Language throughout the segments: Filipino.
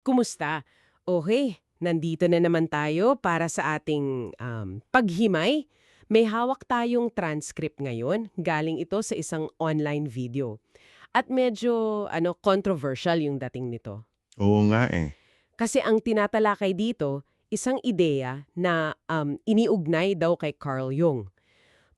Kumusta? Okay, nandito na naman tayo para sa ating paghimay. May hawak tayong transcript ngayon. Galing ito sa isang online video. At medyo controversial yung dating nito. Oo nga eh. Kasi ang tinatalakay dito, isang ideya na iniugnay daw kay Carl Jung.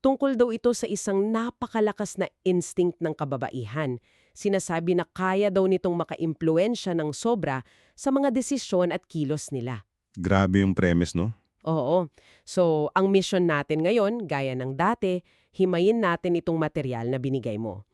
Tungkol daw ito sa isang napakalakas na instinct ng kababaihan. Sinasabi na kaya daw nitong makaimpluwensya ng sobra sa mga desisyon at kilos nila. Grabe yung premise, no? Oo. So, ang mission natin ngayon, gaya ng dati, himayin natin itong material na binigay mo.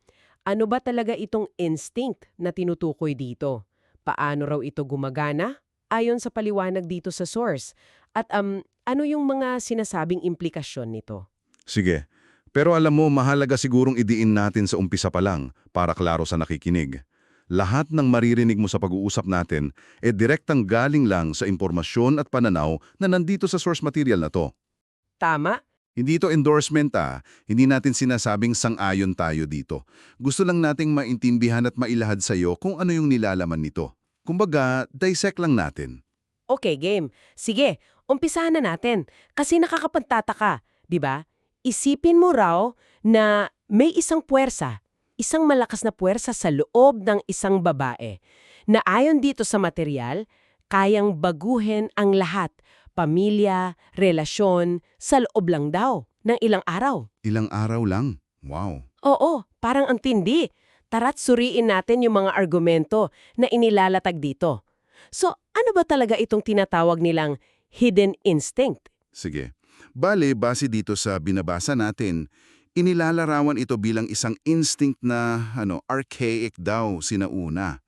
Ano ba talaga itong instinct na tinutukoy dito? Paano raw ito gumagana? Ayon sa paliwanag dito sa source. At ano yung mga sinasabing implikasyon nito? Sige. Pero alam mo, mahalaga sigurong idiin natin sa umpisa pa lang para klaro sa nakikinig. Lahat ng maririnig mo sa pag-uusap natin direktang galing lang sa impormasyon at pananaw na nandito sa source material na to. Tama? Hindi ito endorsement hindi natin sinasabing sang-ayon tayo dito. Gusto lang nating maintindihan at mailahad sa iyo kung ano yung nilalaman nito. Kumbaga, dissect lang natin. Okay, game. Sige, umpisahan na natin. Kasi nakakapagtataka, di ba? Isipin mo raw na may isang puwersa, isang malakas na puwersa sa loob ng isang babae, na ayon dito sa material, kayang baguhin ang lahat, pamilya, relasyon, sa loob lang daw, ng ilang araw. Ilang araw lang. Wow. Oo, parang ang tindi. Tara't suriin natin yung mga argumento na inilalatag dito. So, ano ba talaga itong tinatawag nilang hidden instinct? Sige. Bale, base dito sa binabasa natin, inilalarawan ito bilang isang instinct na archaic daw sinauna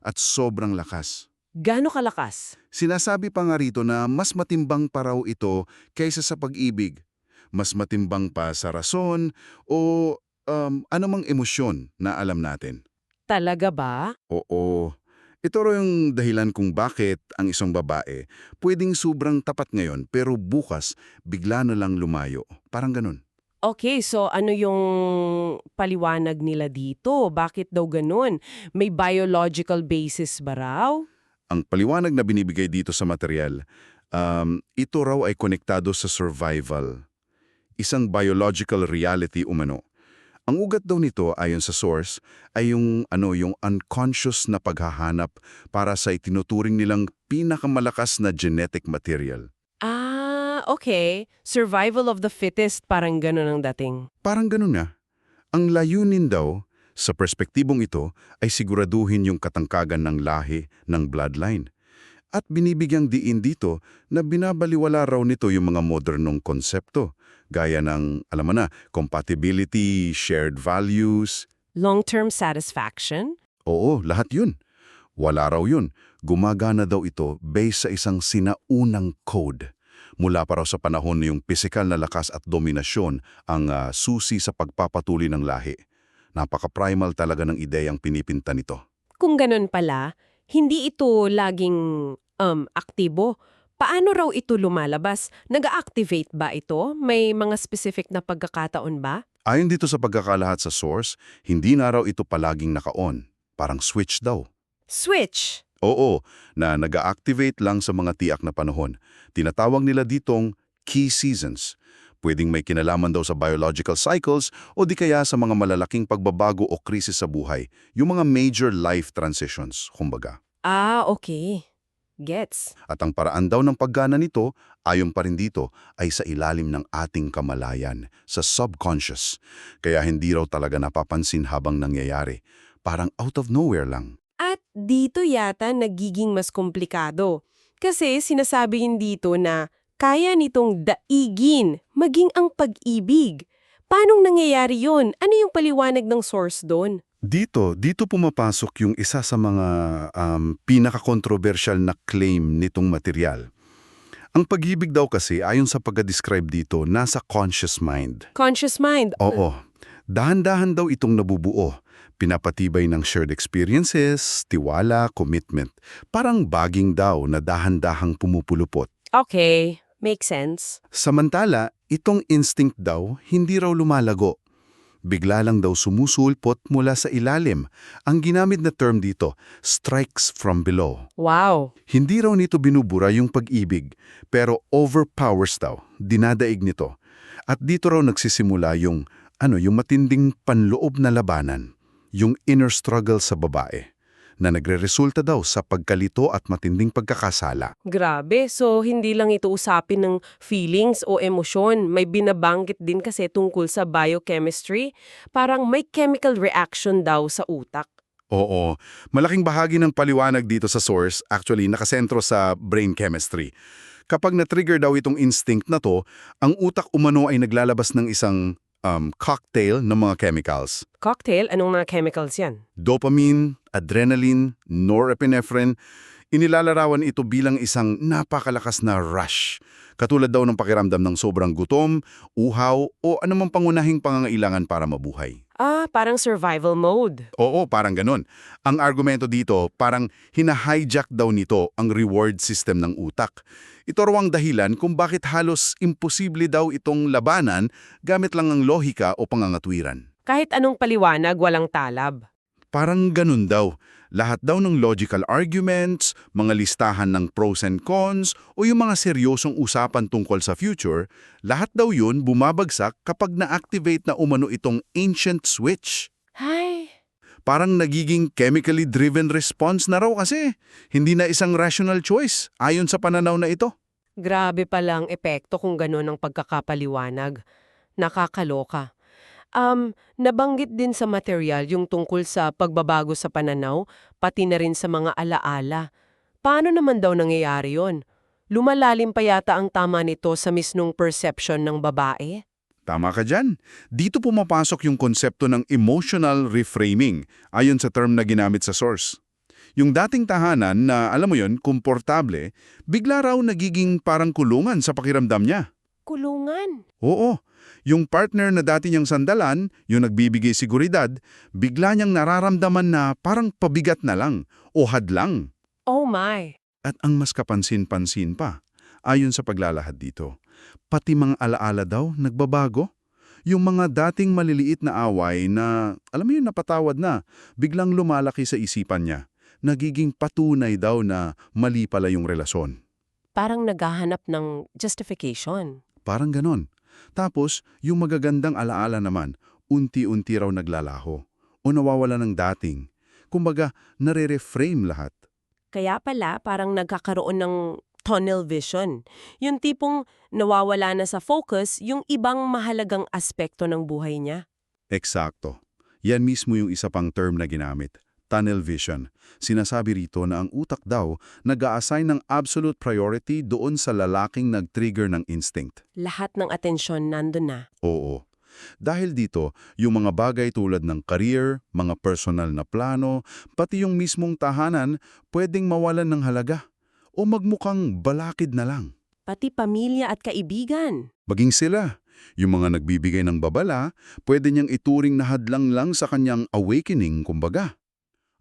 at sobrang lakas. Gaano kalakas? Sinasabi pa nga rito na mas matimbang pa raw ito kaysa sa pag-ibig. Mas matimbang pa sa rason o anumang emosyon na alam natin. Talaga ba? Oo. Ito raw yung dahilan kung bakit ang isang babae pwedeng sobrang tapat ngayon pero bukas bigla na lang lumayo. Parang ganun. Okay, so ano yung paliwanag nila dito? Bakit daw ganun? May biological basis ba raw? Ang paliwanag na binibigay dito sa material, ito raw ay konektado sa survival. Isang biological reality umano. Ang ugat daw nito ayon sa source ay yung unconscious na paghahanap para sa itinuturing nilang pinakamalakas na genetic material. Okay. Survival of the fittest, parang ganun ang dating. Parang ganun nga. Ang layunin daw, sa perspektibong ito, ay siguraduhin yung katangkagan ng lahi ng bloodline. At binibigyang diin dito na binabaliwala raw nito yung mga modernong konsepto, gaya ng, alam mo na, compatibility, shared values. Long-term satisfaction? Oo, lahat yun. Wala raw yun. Gumagana daw ito based sa isang sinaunang code. Mula pa raw sa panahon na yung pisikal na lakas at dominasyon ang susi sa pagpapatuloy ng lahi. Napaka-primal talaga ng ideyang pinipinta nito. Kung ganun pala, hindi ito laging aktibo. Paano raw ito lumalabas? Nag-activate ba ito? May mga specific na pagkakataon ba? Ayon dito sa pagkakalahat sa source, hindi na raw ito palaging naka-on. Parang switch daw. Switch! Oo, na nag-activate lang sa mga tiyak na panahon. Tinatawag nila ditong key seasons. Pwedeng may kinalaman daw sa biological cycles o di kaya sa mga malalaking pagbabago o krisis sa buhay. Yung mga major life transitions, kumbaga. Okay. Gets. At ang paraan daw ng paggana nito, ayon pa rin dito, ay sa ilalim ng ating kamalayan, sa subconscious. Kaya hindi raw talaga napapansin habang nangyayari. Parang out of nowhere lang. At dito yata nagiging mas komplikado. Kasi sinasabihin dito na kaya nitong daigin maging ang pag-ibig. Paanong nangyayari yun? Ano yung paliwanag ng source doon? Dito pumapasok yung isa sa mga pinaka-controversial na claim nitong material. Ang pag-ibig daw kasi, ayon sa pagka-describe dito, nasa conscious mind. Conscious mind. Oo. Dahan-dahan daw itong nabubuo. Pinapatibay ng shared experiences, tiwala, commitment. Parang baging daw na dahan-dahang pumupulupot. Okay, makes sense. Samantala, itong instinct daw, hindi raw lumalago. bigla lang daw sumusulpot mula sa ilalim. Ang ginamit na term dito, strikes from below. Wow! Hindi raw nito binubura yung pag-ibig, pero overpowers daw, dinadaig nito. At dito raw nagsisimula yung matinding panloob na labanan, yung inner struggle sa babae, na nagreresulta daw sa pagkalito at matinding pagkakasala. Grabe, so hindi lang ito usapin ng feelings o emosyon. May binabanggit din kasi tungkol sa biochemistry. Parang may chemical reaction daw sa utak. Oo, malaking bahagi ng paliwanag dito sa source actually nakasentro sa brain chemistry. Kapag na-trigger daw itong instinct na to, ang utak umano ay naglalabas ng isang cocktail ng mga chemicals. Cocktail? Anong mga chemicals yan? Dopamine, adrenaline, norepinephrine, inilalarawan ito bilang isang napakalakas na rush. Katulad daw ng pakiramdam ng sobrang gutom, uhaw, o anumang pangunahing pangangailangan para mabuhay. Parang survival mode. Oo, parang ganun. Ang argumento dito, parang hina-hijack daw nito ang reward system ng utak. Ito raw ang dahilan kung bakit halos imposible daw itong labanan gamit lang ang lohika o pangangatwiran. Kahit anong paliwanag, walang talab. Parang ganun daw. Lahat daw ng logical arguments, mga listahan ng pros and cons, o yung mga seryosong usapan tungkol sa future, lahat daw yun bumabagsak kapag na-activate na umano itong ancient switch. Hay! Parang nagiging chemically driven response na raw kasi. Hindi na isang rational choice ayon sa pananaw na ito. Grabe palang epekto kung gano'n ang pagkakapaliwanag. Nakakaloka. Nabanggit din sa material yung tungkol sa pagbabago sa pananaw, pati na rin sa mga alaala. Paano naman daw nangyayari yon? Lumalalim pa yata ang tama nito sa mismong perception ng babae? Tama ka dyan. Dito pumapasok yung konsepto ng emotional reframing ayon sa term na ginamit sa source. Yung dating tahanan na, alam mo yon, komportable, bigla raw nagiging parang kulungan sa pakiramdam niya. Kulungan? Oo. Yung partner na dati niyang sandalan, yung nagbibigay seguridad, bigla niyang nararamdaman na parang pabigat na lang o hadlang. Oh my! At ang mas kapansin-pansin pa, ayon sa paglalahad dito, pati mga alaala daw nagbabago. Yung mga dating maliliit na away na, alam mo yun, napatawad na, biglang lumalaki sa isipan niya. Nagiging patunay daw na mali pala yung relasyon. Parang naghahanap ng justification. Parang ganon. Tapos, yung magagandang alaala naman, unti-unti raw naglalaho o nawawala ng dating. Kumbaga, nare-reframe lahat. Kaya pala parang nagkakaroon ng tunnel vision. Yung tipong nawawala na sa focus yung ibang mahalagang aspekto ng buhay niya. Eksakto. Yan mismo yung isa pang term na ginamit. Tunnel vision. Sinasabi rito na ang utak daw nag-a-assign ng absolute priority doon sa lalaking nag-trigger ng instinct. Lahat ng atensyon nandun na. Oo. Dahil dito, yung mga bagay tulad ng career, mga personal na plano, pati yung mismong tahanan, pwedeng mawalan ng halaga o magmukhang balakid na lang. Pati pamilya at kaibigan. Maging sila, yung mga nagbibigay ng babala, pwede niyang ituring na hadlang lang sa kanyang awakening, kumbaga.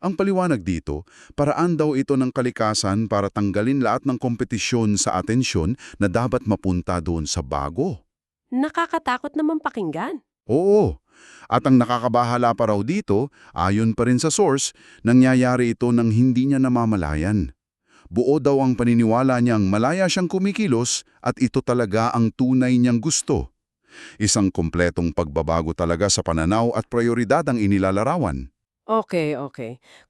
Ang paliwanag dito, paraan daw ito ng kalikasan para tanggalin lahat ng kompetisyon sa atensyon na dapat mapunta doon sa bago. Nakakatakot naman pakinggan. Oo. At ang nakakabahala pa raw dito, ayon pa rin sa source, nangyayari ito nang hindi niya namamalayan. Buo daw ang paniniwala niyang malaya siyang kumikilos at ito talaga ang tunay niyang gusto. Isang kompletong pagbabago talaga sa pananaw at prioridad ang inilalarawan. Okay.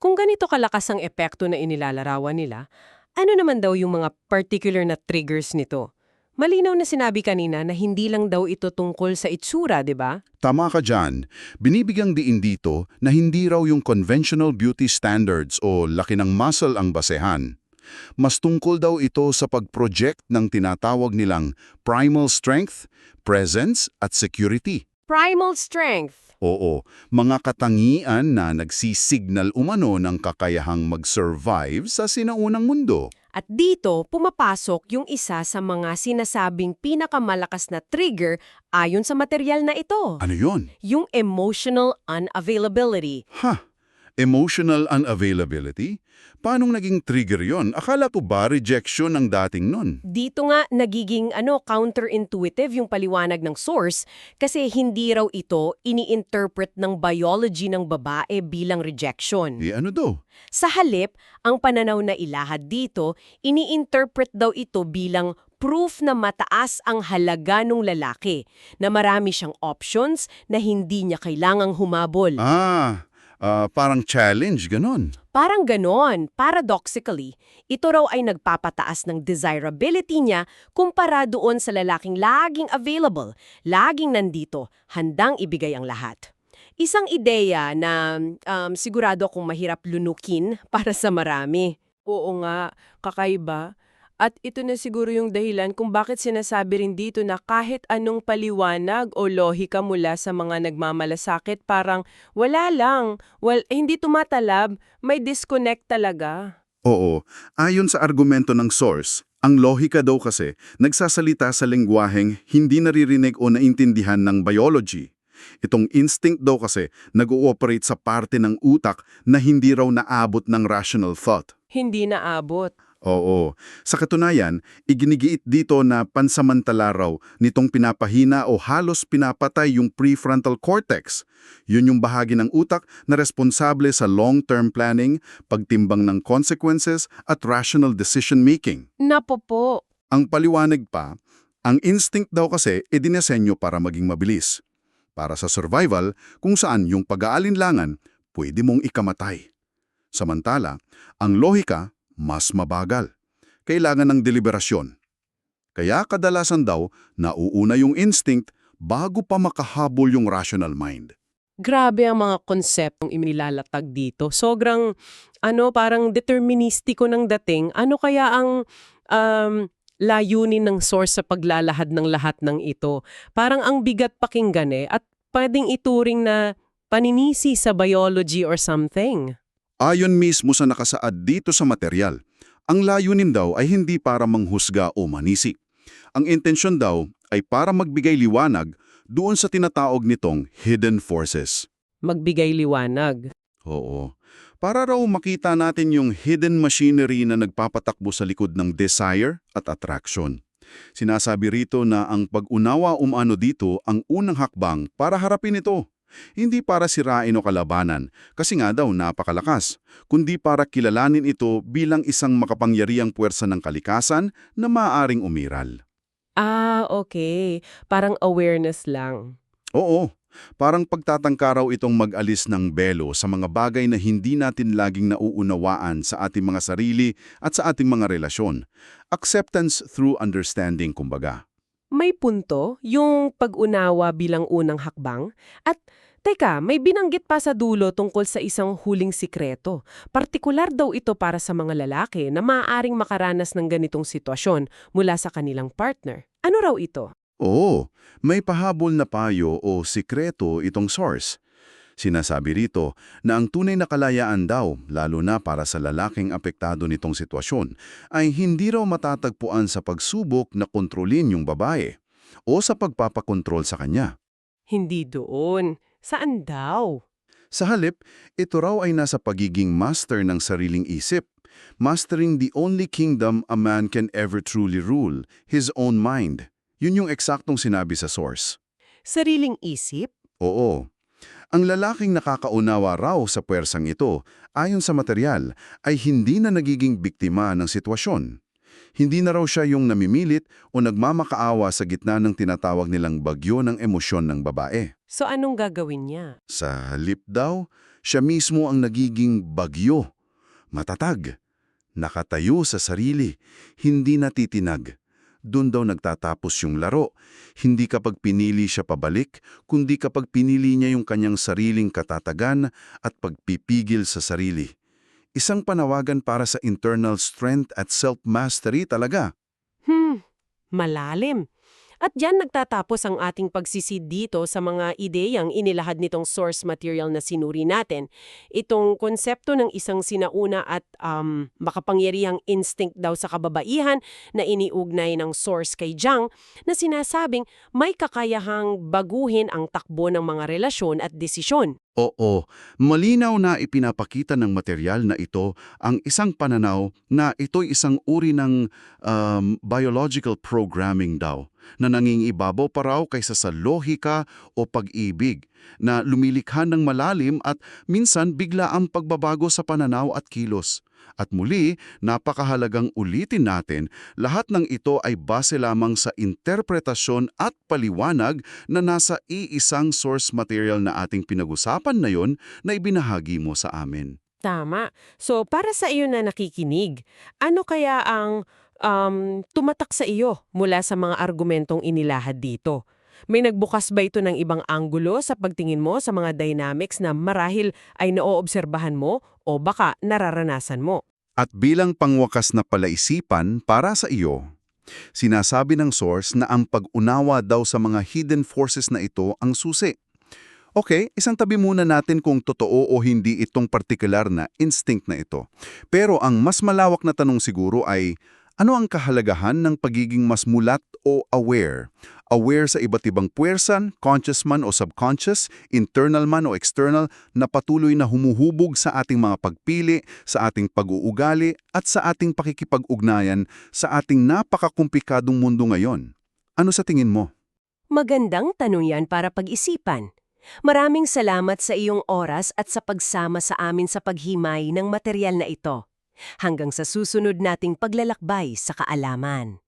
Kung ganito kalakas ang epekto na inilalarawan nila, ano naman daw yung mga particular na triggers nito? Malinaw na sinabi kanina na hindi lang daw ito tungkol sa itsura, di ba? Tama ka dyan. Binibigyang diin dito na hindi raw yung conventional beauty standards o laki ng muscle ang basehan. Mas tungkol daw ito sa pag-project ng tinatawag nilang primal strength, presence at security. Primal strength. Oo, mga katangian na nagsisignal umano ng kakayahang mag-survive sa sinaunang mundo. At dito, pumapasok yung isa sa mga sinasabing pinakamalakas na trigger ayon sa material na ito. Ano yon? Yung emotional unavailability. Emotional unavailability? Paano naging trigger yon? Akala ko ba rejection ang dating nun? Dito nga nagiging counterintuitive yung paliwanag ng source kasi hindi raw ito ini-interpret ng biology ng babae bilang rejection. Ano daw? Sa halip, ang pananaw na ilahad dito, ini-interpret daw ito bilang proof na mataas ang halaga ng lalaki, na marami siyang options na hindi niya kailangang humabol. Parang challenge, ganon. Parang ganon, paradoxically, ito raw ay nagpapataas ng desirability niya kumpara doon sa lalaking laging available, laging nandito, handang ibigay ang lahat. Isang ideya na sigurado akong mahirap lunukin para sa marami. Oo nga, kakaiba. At ito na siguro yung dahilan kung bakit sinasabi rin dito na kahit anong paliwanag o lohika mula sa mga nagmamalasakit parang wala lang, hindi tumatalab, may disconnect talaga. Oo, ayon sa argumento ng source, ang lohika daw kasi nagsasalita sa lengguwaheng hindi naririnig o naintindihan ng biology. Itong instinct daw kasi nag-ooperate sa parte ng utak na hindi raw naabot ng rational thought. Hindi naabot. Oo. Sa katunayan, iginigiit dito na pansamantala raw nitong pinapahina o halos pinapatay yung prefrontal cortex. Yun yung bahagi ng utak na responsable sa long-term planning, pagtimbang ng consequences at rational decision-making. Napo po. Ang paliwanag pa, ang instinct daw kasi idinasenyo para maging mabilis. Para sa survival, kung saan yung pag-aalinlangan, pwede mong ikamatay. Samantala, ang lohika, mas mabagal. Kailangan ng deliberasyon. Kaya kadalasan daw, nauuna yung instinct bago pa makahabol yung rational mind. Grabe ang mga konseptong inilalatag dito. Sobrang, parang deterministiko ng dating. Ano kaya ang layunin ng source sa paglalahad ng lahat ng ito? Parang ang bigat pakinggan at pwedeng ituring na paninisi sa biology or something. Ayon mismo sa nakasaad dito sa material, ang layunin daw ay hindi para manghusga o manisi. Ang intensyon daw ay para magbigay liwanag doon sa tinatawag nitong hidden forces. Magbigay liwanag. Oo. Para raw makita natin yung hidden machinery na nagpapatakbo sa likod ng desire at attraction. Sinasabi rito na ang pag-unawa dito ang unang hakbang para harapin ito. Hindi para sirain o kalabanan, kasi nga daw napakalakas, kundi para kilalanin ito bilang isang makapangyariang puwersa ng kalikasan na maaaring umiral. Okay. Parang awareness lang. Oo, parang pagtatangka raw itong mag-alis ng belo sa mga bagay na hindi natin laging nauunawaan sa ating mga sarili at sa ating mga relasyon. Acceptance through understanding, kumbaga. May punto yung pag-unawa bilang unang hakbang at teka, may binanggit pa sa dulo tungkol sa isang huling sikreto. Partikular daw ito para sa mga lalaki na maaaring makaranas ng ganitong sitwasyon mula sa kanilang partner. Ano raw ito? Oo, may pahabol na payo o sikreto itong source. Sinasabi rito na ang tunay na kalayaan daw, lalo na para sa lalaking apektado nitong sitwasyon, ay hindi raw matatagpuan sa pagsubok na kontrolin yung babae o sa pagpapakontrol sa kanya. Hindi doon. Saan daw? Sa halip, ito raw ay nasa pagiging master ng sariling isip, mastering the only kingdom a man can ever truly rule, his own mind. Yun yung eksaktong sinabi sa source. Sariling isip? Oo. Ang lalaking nakakaunawa raw sa puwersang ito, ayon sa material, ay hindi na nagiging biktima ng sitwasyon. Hindi na raw siya yung namimilit o nagmamakaawa sa gitna ng tinatawag nilang bagyo ng emosyon ng babae. So anong gagawin niya? Sa halip daw, siya mismo ang nagiging bagyo. Matatag, nakatayo sa sarili, hindi natitinag. Doon daw nagtatapos yung laro. Hindi kapag pinili siya pabalik, kundi kapag pinili niya yung kanyang sariling katatagan at pagpipigil sa sarili. Isang panawagan para sa internal strength at self-mastery talaga. Malalim. At diyan nagtatapos ang ating pagsisid dito sa mga ideyang inilahad nitong source material na sinuri natin. Itong konsepto ng isang sinauna at makapangyarihang instinct daw sa kababaihan na iniugnay ng source kay Jung na sinasabing may kakayahang baguhin ang takbo ng mga relasyon at desisyon. Oo, malinaw na ipinapakita ng material na ito ang isang pananaw na ito'y isang uri ng biological programming daw, na nangingibabaw pa raw kaysa sa lohika o pag-ibig, na lumilikha ng malalim at minsan bigla ang pagbabago sa pananaw at kilos. At muli, napakahalagang ulitin natin, lahat ng ito ay base lamang sa interpretasyon at paliwanag na nasa iisang source material na ating pinag-usapan na yon na ibinahagi mo sa amin. Tama. So, para sa iyo na nakikinig, ano kaya ang tumatak sa iyo mula sa mga argumentong inilahad dito? May nagbukas ba ito ng ibang anggulo sa pagtingin mo sa mga dynamics na marahil ay naoobserbahan mo o baka nararanasan mo? At bilang pangwakas na palaisipan para sa iyo, sinasabi ng source na ang pag-unawa daw sa mga hidden forces na ito ang susi. Okay, isang tabi muna natin kung totoo o hindi itong partikular na instinct na ito. Pero ang mas malawak na tanong siguro ay, ano ang kahalagahan ng pagiging mas mulat o aware? Aware sa iba't ibang puwersan, conscious man o subconscious, internal man o external, na patuloy na humuhubog sa ating mga pagpili, sa ating pag-uugali, at sa ating pakikipag-ugnayan sa ating napakakumplikadong mundo ngayon. Ano sa tingin mo? Magandang tanong yan para pag-isipan. Maraming salamat sa iyong oras at sa pagsama sa amin sa paghimay ng material na ito. Hanggang sa susunod nating paglalakbay sa kaalaman.